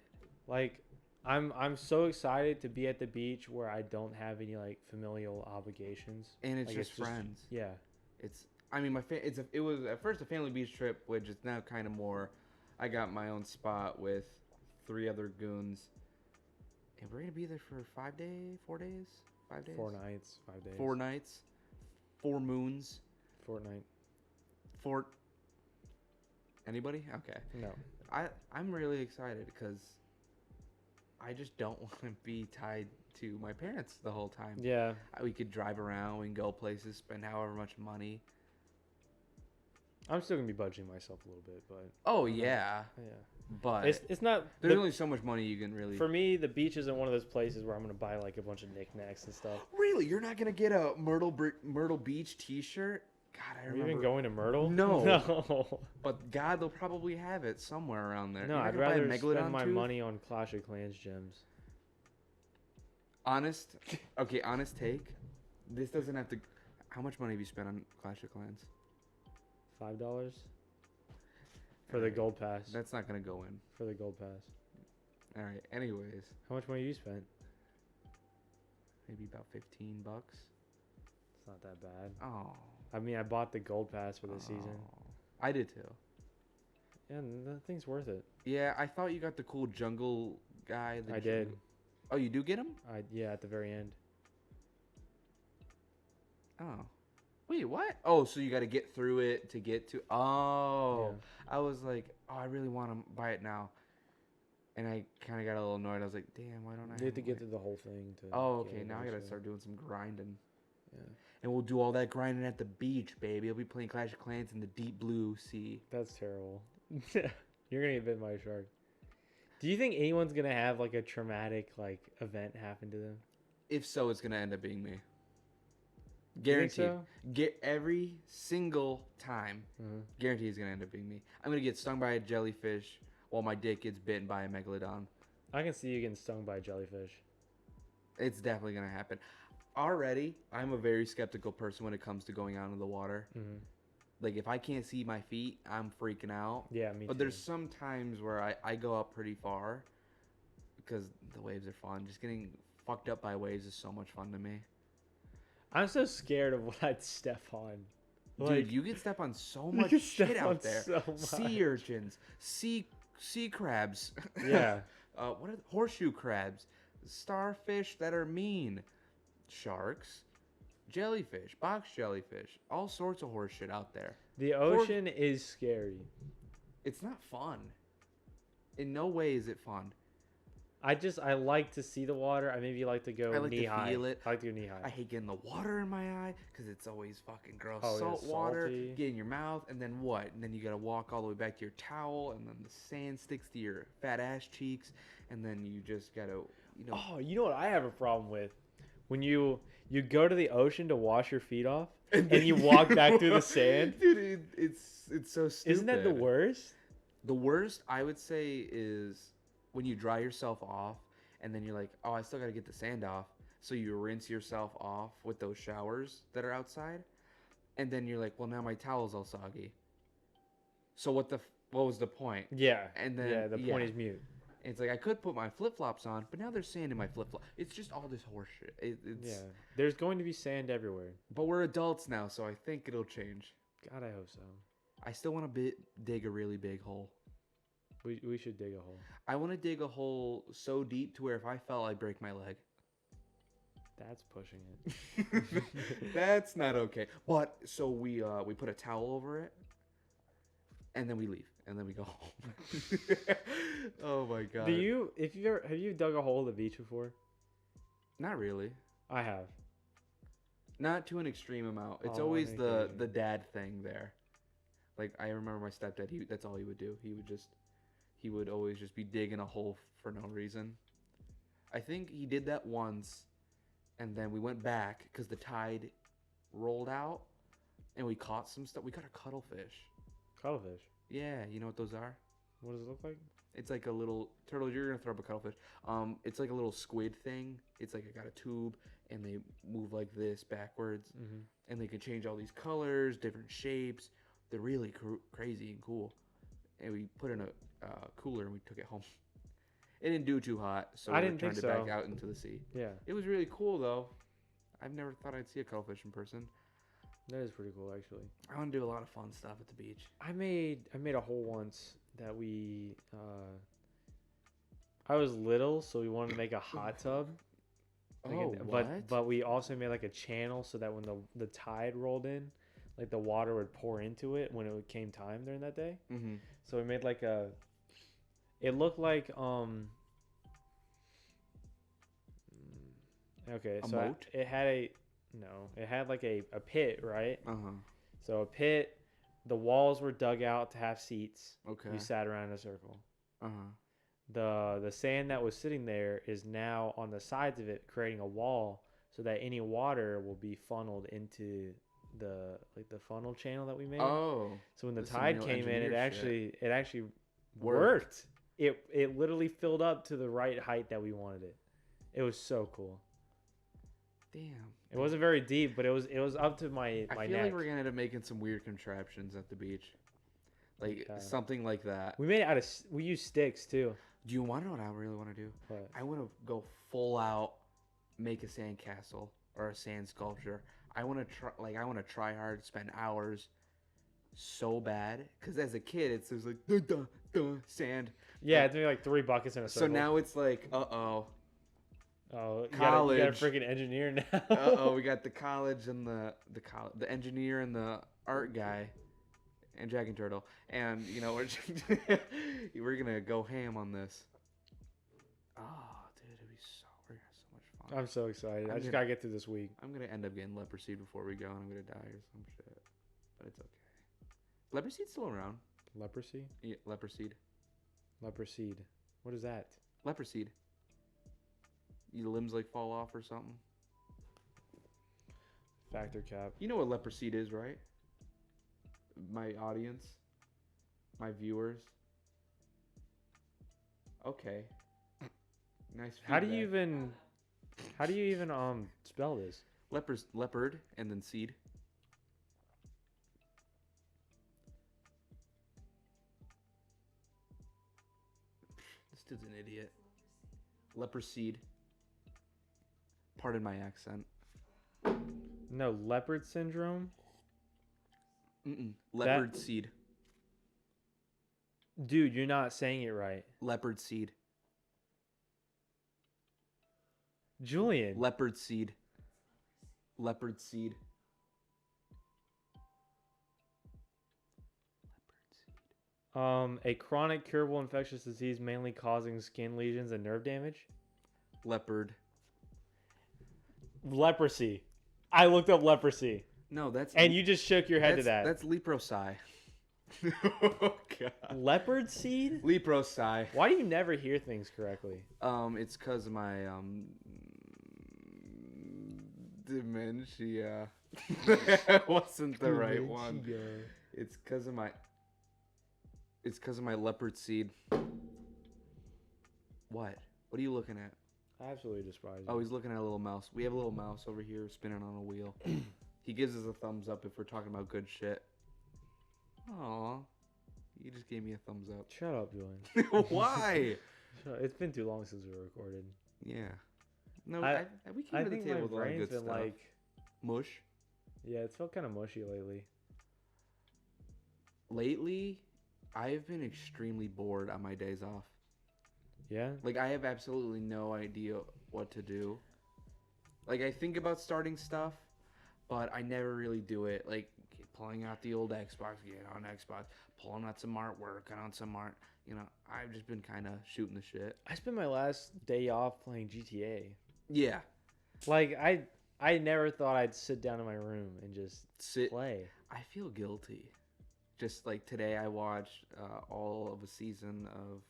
Like I'm so excited to be at the beach where I don't have any like familial obligations. And it's Like, just friends. Yeah. It's. I mean, it was at first a family beach trip, which is now kind of more. I got my own spot with 3 other goons, and we're gonna be there for 5 days, 4 days, 5 days, 4 nights, 5 days. 4 nights, 4 moons, Fortnite. 4. Anybody? Okay. No. I'm really excited because I just don't want to be tied to my parents the whole time. Yeah. We could drive around, we can go places, spend however much money. I'm still gonna be budging myself a little bit, but Oh yeah, yeah. but It's not. there's only so much money you can really. For me, the beach isn't one of those places where I'm gonna buy like a bunch of knickknacks and stuff. Really, you're not gonna get a Myrtle Beach T-shirt? God, I Are you remember. even going to Myrtle? No. No. But God, they'll probably have it somewhere around there. No, You're not I'd gonna buy a rather spend Megalodon my tooth? money on Clash of Clans gems. Honest take. This doesn't have to. How much money have you spent on Clash of Clans? $5 for the gold pass. That's not gonna go in. For the gold pass. All right. Anyways, How much money you spent? maybe about $15. It's not that bad. Oh. I mean, I bought the gold pass for this season. I did too. Yeah, and the thing's worth it. Yeah, I thought you got the cool jungle guy. I did. Oh, you do get him? Yeah, at the very end. Oh. Wait, what? Oh, so you got to get through it to get to. Oh. Yeah. I was like, oh, I really want to buy it now. And I kind of got a little annoyed. I was like, damn, why don't I? You have to it, get like- through the whole thing to. Oh, get okay. it Now I got to eventually. start doing some grinding. Yeah. And we'll do all that grinding at the beach, baby. I'll be playing Clash of Clans in the deep blue sea. That's terrible. You're gonna get bit by a shark. Do you think anyone's gonna have like a traumatic like event happen to them? If so, it's going to end up being me. You think Guaranteed. so? Get every single time. Uh-huh. Guaranteed it's going to end up being me. I'm going to get stung by a jellyfish while my dick gets bitten by a megalodon. I can see you getting stung by a jellyfish. It's definitely going to happen. Already, I'm a very skeptical person when it comes to going out in the water. Mm-hmm. Like, if I can't see my feet, I'm freaking out. Yeah, me But too. there's some times where I go up pretty far because the waves are fun. Just getting fucked up by waves is so much fun to me. I'm so scared of what I'd step on. Dude, you can step on so you much can shit step out on there. so much. Sea urchins, sea sea crabs. Yeah. What are horseshoe crabs? Starfish that are mean. Sharks, jellyfish, box jellyfish, all sorts of horse shit out there. The ocean is scary. It's not fun. In no way is it fun. I like to see the water. I maybe like to go I like knee to high. feel it. I like to go knee high. I hate getting the water in my eye because it's always fucking gross. Oh, Salt it's water, salty. get in your mouth, and then what? And then you gotta walk all the way back to your towel, and then the sand sticks to your fat ass cheeks, and then you just gotta, Oh, you know what I have a problem with? When you go to the ocean to wash your feet off, and you walk back through the sand. Dude, it's so stupid. Isn't that the worst? The worst, I would say, is when you dry yourself off, and then you're like, oh, I still got to get the sand off. So you rinse yourself off with those showers that are outside. And then you're like, well, now my towel's all soggy. So what was the point? Yeah. And then the point is mute. It's like, I could put my flip-flops on, but now there's sand in my flip-flop. It's just all this horse shit. It's. There's going to be sand everywhere. But we're adults now, so I think it'll change. God, I hope so. I still want to dig a really big hole. We should dig a hole. I want to dig a hole so deep to where if I fell, I'd break my leg. That's pushing it. That's not okay. But so we put a towel over it, and then we leave, and then we go home. Oh my god. Have you dug a hole at the beach before? Not really. I have. Not to an extreme amount. It's Oh, always on the occasion. dad thing there. Like I remember my stepdad. That's all he would do. He would always just be digging a hole for no reason. I think he did that once, and then we went back because the tide rolled out, and we caught some stuff. We caught a cuttlefish. Cuttlefish. Yeah, you know what those are? What does it look like? It's like a little turtle. You're gonna throw up a cuttlefish. It's like a little squid thing. It's like I got a tube, and they move like this backwards, and they can change all these colors, different shapes. They're really crazy and cool. And we put it in a cooler and we took it home. It didn't do too hot, so I we didn't turned think it so. back out into the sea. Yeah, It was really cool though. I've never thought I'd see a cuttlefish in person. that is pretty cool actually. I want to do a lot of fun stuff at the beach. I made a hole once that we. I was little, so we wanted to make a hot tub. But we also made like a channel so that when the tide rolled in, like the water would pour into it when it came time during that day. Mm-hmm. So we made like it looked like okay, A so moat? it had like a pit, right? Uh-huh. So a pit, the walls were dug out to have seats. Okay. You sat around in a circle. Uh-huh. The sand that was sitting there is now on the sides of it, creating a wall so that any water will be funneled into the funnel channel that we made. Oh. So when the some tide real came in, engineer it actually Worked. worked. It literally filled up to the right height that we wanted it. It was so cool. Damn. It wasn't very deep, but it was up to my I feel neck. like we're gonna end up making some weird contraptions at the beach, like something like that. We made it we used sticks too. Do you want to know what I really want to do? But I want to go full out, make a sand castle or a sand sculpture. I want to try hard, spend hours, so bad. Cause as a kid, it's just like sand. yeah, it's maybe like 3 buckets in a circle. So now it's like, Oh, you got a college. freaking engineer now. we got the college and the engineer and the art guy, and Jack and Turtle, and we're gonna go ham on this. Oh, dude, we're gonna have so much fun. I'm so excited. I just gonna- gotta get through this week. I'm gonna end up getting leprosy before we go, and I'm gonna die or some shit, but it's okay. Leprosy's still around. Leprosy? Yeah, leprosy. Leproseed. What is that? Leprosy. Your limbs like fall off or something. Factor cap. You know what leprosy is, right? My audience, my viewers. Okay. Nice. How do you feedback. even spell this? Leopard and then seed. This dude's an idiot. Leproseed. Pardon my accent. No, leopard syndrome. Leopard seed. Dude, you're not saying it right. Leopard seed. Julian. Leopard seed. Leopard seed. A chronic curable infectious disease mainly causing skin lesions and nerve damage. Leopard. Leprosy. I looked up leprosy. No, that's... And you just shook your head to that. That's leprosi. Oh, God. Leopard seed? Leprosi. Why do you never hear things correctly? It's because of my, dementia. That wasn't the right one. It's because of my leopard seed. What? What are you looking at? I absolutely despise you. Oh, he's looking at a little mouse. We have a little mouse over here spinning on a wheel. He gives us a thumbs up if we're talking about good shit. Aw. You just gave me a thumbs up. Shut up, Julian. Why? It's been too long since we recorded. Yeah. No, we came I to the think table my with a lot of brain's good been stuff. like... Mush. Yeah, it's felt kind of mushy lately. Lately, I have been extremely bored on my days off. Yeah? Like, I have absolutely no idea what to do. Like, I think about starting stuff, but I never really do it. Like, pulling out the old Xbox, getting on Xbox, pulling out some art, working on some art. You know, I've just been kind of shooting the shit. I spent my last day off playing GTA. Yeah. Like, I never thought I'd sit down in my room and just play. I feel guilty. Just like today, I watched all of a season of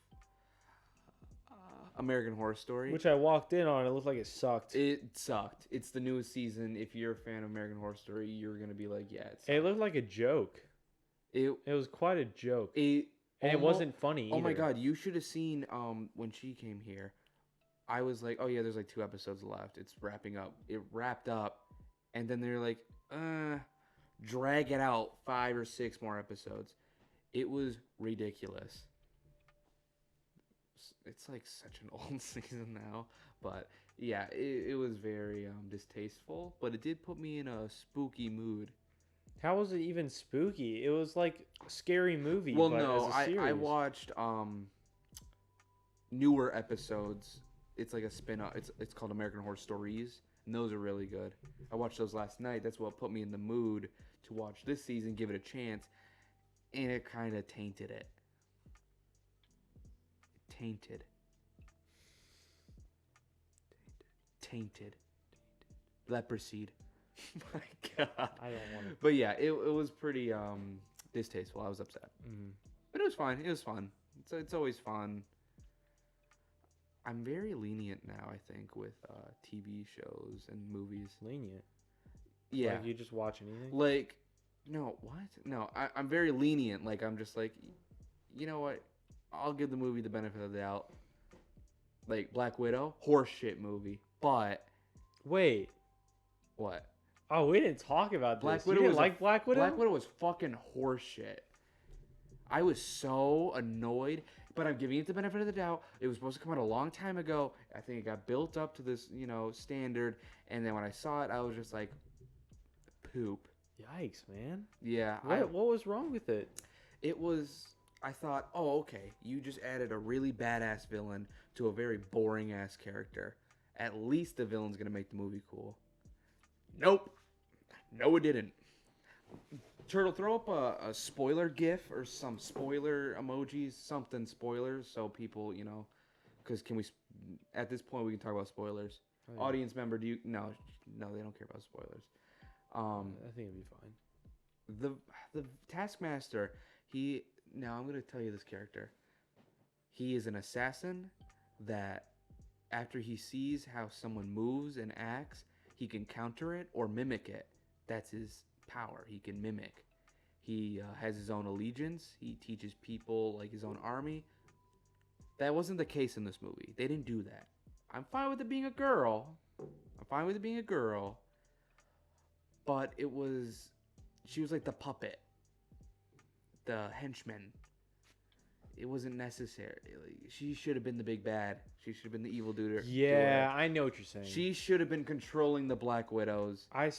American Horror Story. Which I walked in on, it looked like it sucked. It sucked. It's the newest season. If you're a fan of American Horror Story, you're going to be like, yeah, it looked like a joke. It was quite a joke. It wasn't funny either. Oh my God, you should have seen when she came here. I was like, oh yeah, there's like 2 episodes left. It's wrapping up. It wrapped up. And then they're like, drag it out 5 or 6 more episodes. It was ridiculous. It's like such an old season now. But yeah, it was very distasteful. But it did put me in a spooky mood. How was it even spooky? It was like a scary movie. Well, but no, as a series. I watched newer episodes. It's like a spin-off. It's called American Horror Stories, and those are really good. I watched those last night. That's what put me in the mood to watch this season, give it a chance, and it kind of tainted it. Tainted. Leprosy. My God. I don't want to. But yeah, it was pretty distasteful. I was upset. Mm. But it was fine. It was fun. It's always fun. I'm very lenient now, I think, with TV shows and movies. Lenient? Yeah. Like you just watch anything? Like, no, what? No, I'm very lenient. Like, I'm just like, you know what? I'll give the movie the benefit of the doubt. Like, Black Widow, horseshit movie. But... Wait. What? Oh, we didn't talk about Black this. Widow You didn't was like Black Widow? Black Widow was fucking horseshit. I was so annoyed, but I'm giving it the benefit of the doubt. It was supposed to come out a long time ago. I think it got built up to this, standard. And then when I saw it, I was just like, poop. Yikes, man. Yeah. What was wrong with it? It was, I thought, oh, okay. You just added a really badass villain to a very boring ass character. At least the villain's going to make the movie cool. Nope. No, it didn't. Turtle, throw up a spoiler gif or some spoiler emojis, something spoilers, so people, because at this point we can talk about spoilers. Oh, yeah. Audience member, no, they don't care about spoilers. I think it'd be fine. The Taskmaster, now I'm going to tell you this character. He is an assassin that after he sees how someone moves and acts, he can counter it or mimic it. That's his power. He can mimic. He has his own allegiance. He teaches people like his own army. That wasn't the case in this movie. They didn't do that. I'm fine with it being a girl. But she was like the puppet, the henchman. It wasn't necessary. She should have been the big bad. She should have been the evil dude. Yeah, I know what you're saying. She should have been controlling the Black Widows. I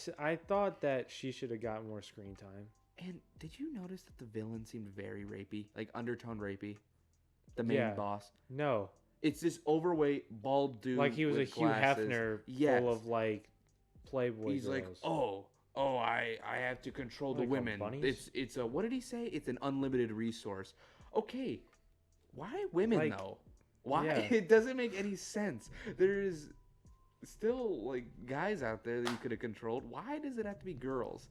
thought that she should have got more screen time. And did you notice that the villain seemed very rapey, like undertone rapey? The main boss. No. It's this overweight, bald dude. Like he was a with Hugh glasses. Hefner Yes. full of like Playboy He's girls. like, I have to control the Like women. bunnies? It's a, what did he say? It's an unlimited resource. Okay, why women Like, though? Why? yeah. It doesn't make any sense. There's still like guys out there that you could have controlled. Why does it have to be girls?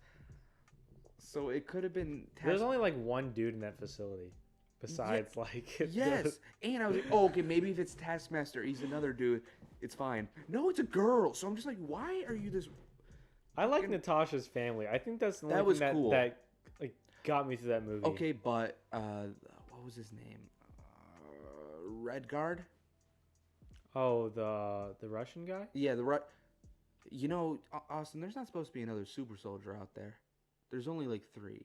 So it could have been. There's only like one dude in that facility, besides like. Yes, and I was like, oh, okay, maybe if it's Taskmaster, he's another dude. It's fine. No, it's a girl. So I'm just like, why are you this? I like Natasha's family. I think that's the only That was thing cool. that like got me through that movie. Okay, but what was his name? Redguard. Oh, the Russian guy? Yeah, You know, Austin, there's not supposed to be another super soldier out there. There's only like 3.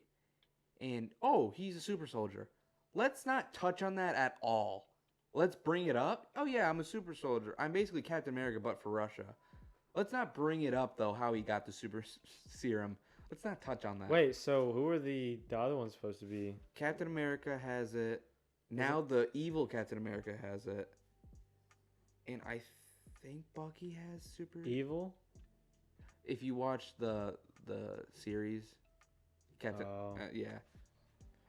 And, he's a super soldier. Let's not touch on that at all. Let's bring it up. Oh, yeah, I'm a super soldier. I'm basically Captain America, but for Russia. Let's not bring it up, though, how he got the super serum. Let's not touch on that. Wait, so who are the other ones supposed to be? Captain America has it. Now the evil Captain America has it. And I think Bucky has super... Evil? If you watch the series, Captain... yeah.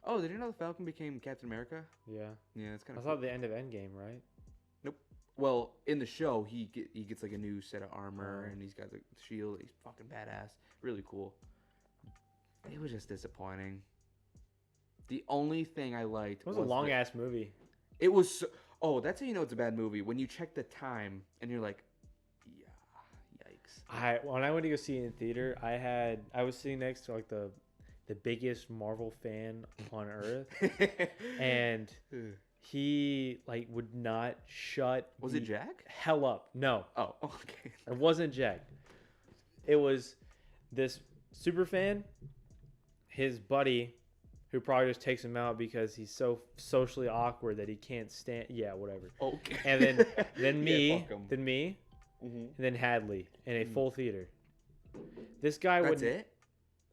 Oh, did you know the Falcon became Captain America? Yeah. Yeah, it's kind I of thought the end of Endgame, right? Nope. Well, in the show, he gets like a new set of armor, and he's got the shield. He's fucking badass. Really cool. It was just disappointing. The only thing I liked was a long-ass movie. It was... that's how you know it's a bad movie. When you check the time, and you're like, yeah, yikes. When I went to go see it in theater, I was sitting next to like the biggest Marvel fan on earth, and he like would not shut. Was it Jack? Hell up! No. Oh, okay. It wasn't Jack. It was this super fan, his buddy, who probably just takes him out because he's so socially awkward that he can't stand. Yeah, whatever. Okay. And then me, Yeah, fuck 'em. then me, Mm-hmm. and then Hadley in a full theater. This guy would. That's it?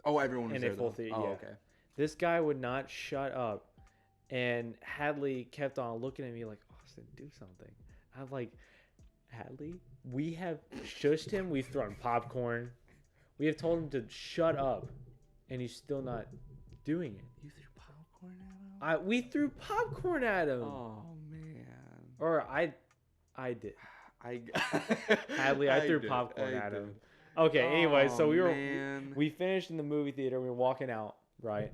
Oh, everyone was in there, a full though. theater. Oh, Yeah. okay. This guy would not shut up, and Hadley kept on looking at me like, Austin, do something. I'm like, Hadley, we have shushed him. We've thrown popcorn. We have told him to shut up, and he's still not doing it. You threw popcorn at him? We threw popcorn at him. Oh, man. Or I did. Hadley, I threw did. popcorn I at him. did. Okay, anyway, so man. we finished in the movie theater. We were walking out, right?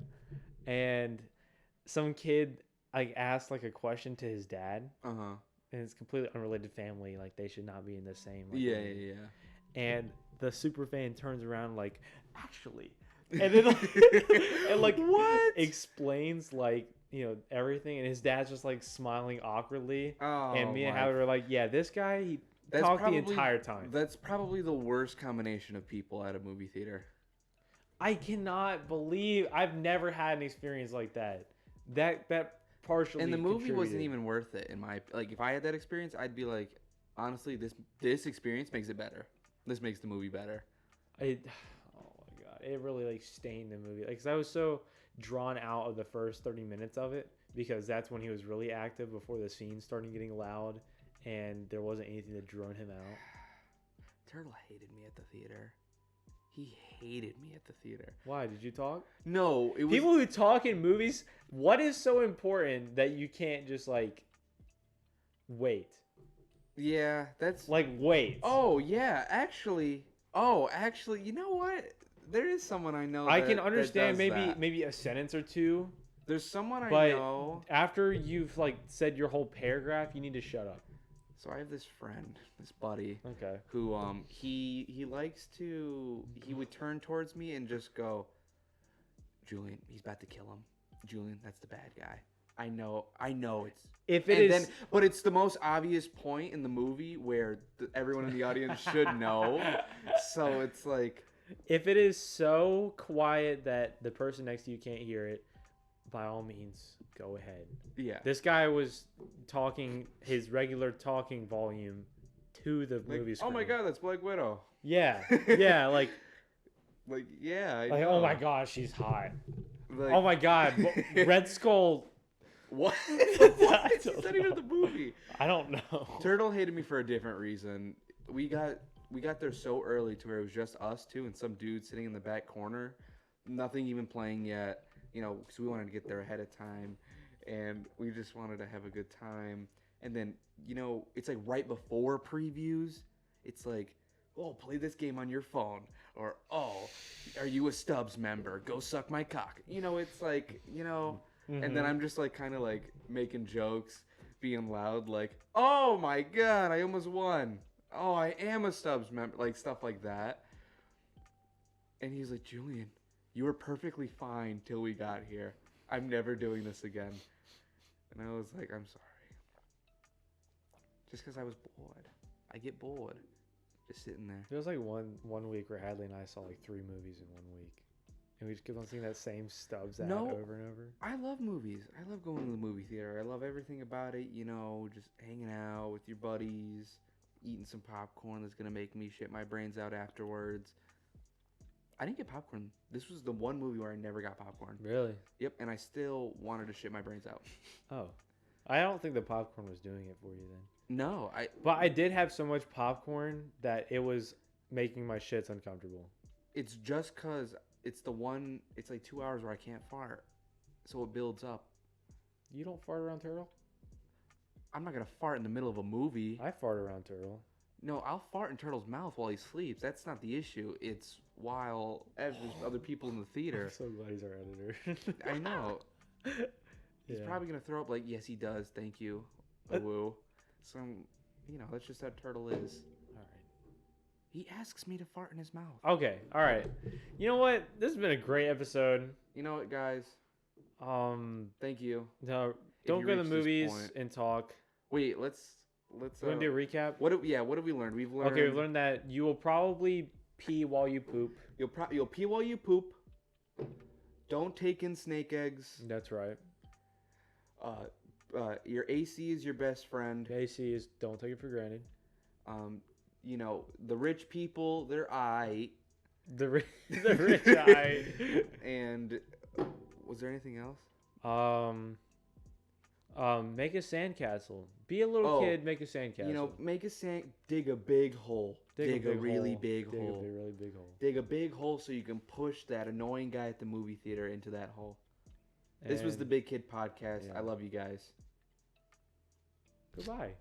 And some kid like asked like a question to his dad, Uh-huh. and it's completely unrelated family. Like they should not be in the same. Like, Yeah, movie. yeah. And the super fan turns around like, actually, and then and like What? explains like everything, and his dad's just like smiling awkwardly, Oh, and me and my- Howard were like, yeah, this guy he That's talked the probably- entire time. That's probably the worst combination of people at a movie theater. I cannot believe I've never had an experience like that. That partially. And the movie wasn't contributed. even worth it in my like. If I had that experience, I'd be like, honestly, this experience makes it better. This makes the movie better. Oh my god! It really like stained the movie. Like, 'cause I was so drawn out of the first 30 minutes of it because that's when he was really active before the scenes started getting loud, and there wasn't anything to drone him out. Turtle hated me at the theater. He hated me at the theater. Why did you talk? No, it was People who talk in movies. What is so important that you can't just like wait? Yeah, that's Like wait. Oh yeah, actually, you know what? There is someone I know. I that, can that understand does that. maybe a sentence or two, There's someone I but know. after you've like said your whole paragraph, you need to shut up. So I have this friend, this buddy, Okay. who he likes to he would turn towards me and just go, Julian, he's about to kill him. Julian, that's the bad guy. I know it's. If it And is, then, but it's the most obvious point in the movie where everyone in the audience should know. So it's like, if it is so quiet that the person next to you can't hear it, by all means, go ahead. yeah. This guy was talking his regular talking volume to the Like, movie screen. oh my God, that's Black Widow. Yeah, yeah, like Like, yeah. I Like, know. oh my gosh, she's hot. Like, Oh my god, Red Skull. What? I It's don't not even know. the movie. I don't know. Turtle hated me for a different reason. We got there so early to where it was just us two and some dude sitting in the back corner. Nothing even playing yet, you know, because we wanted to get there ahead of time, and we just wanted to have a good time. And then, you know, it's like right before previews. It's like, oh, play this game on your phone, or oh, are you a Stubbs member? Go suck my cock. You know, it's like, you know. And then I'm just like kind of like making jokes, being loud, like, oh my god, I almost won. Oh, I am a Stubbs member, like stuff like that. And he's like, Julian, you were perfectly fine till we got here. I'm never doing this again. And I was like, I'm sorry. Just because I was bored. I get bored. Just sitting there. There was like one week where Hadley and I saw like 3 movies in 1 week. And we just kept on seeing that same Stubbs ad over and over. I love movies. I love going to the movie theater. I love everything about it. You know, just hanging out with your buddies, eating some popcorn that's going to make me shit my brains out afterwards. I didn't get popcorn. This was the one movie where I never got popcorn. Really? Yep, and I still wanted to shit my brains out. Oh. I don't think the popcorn was doing it for you then. No, But I did have so much popcorn that it was making my shits uncomfortable. It's just because it's like 2 hours where I can't fart. So it builds up. You don't fart around Turtle? I'm not going to fart in the middle of a movie. I fart around Turtle. No, I'll fart in Turtle's mouth while he sleeps. That's not the issue. It's while there's other people in the theater. I'm so glad he's our editor. I know. He's probably going to throw up like, yes, he does. Thank you. Woo. So, you know, that's just how Turtle is. All right. He asks me to fart in his mouth. Okay. All right. You know what? This has been a great episode. You know what, guys? Thank you. No, don't go to the movies and talk. Wait, let's. You want to do a recap? What have we learned? We've learned that you will probably pee while you poop. You'll pee while you poop. Don't take in snake eggs. That's right. Your AC is your best friend. AC is don't take it for granted. You know, the rich people, they're aight. The rich aight. And was there anything else? Make a sandcastle. Be a little kid, make a sandcastle. You know, dig a big hole. Dig a really big hole. Dig a really big hole. Dig a big hole so you can push that annoying guy at the movie theater into that hole. This was the Big Kid Podcast. Yeah. I love you guys. Goodbye.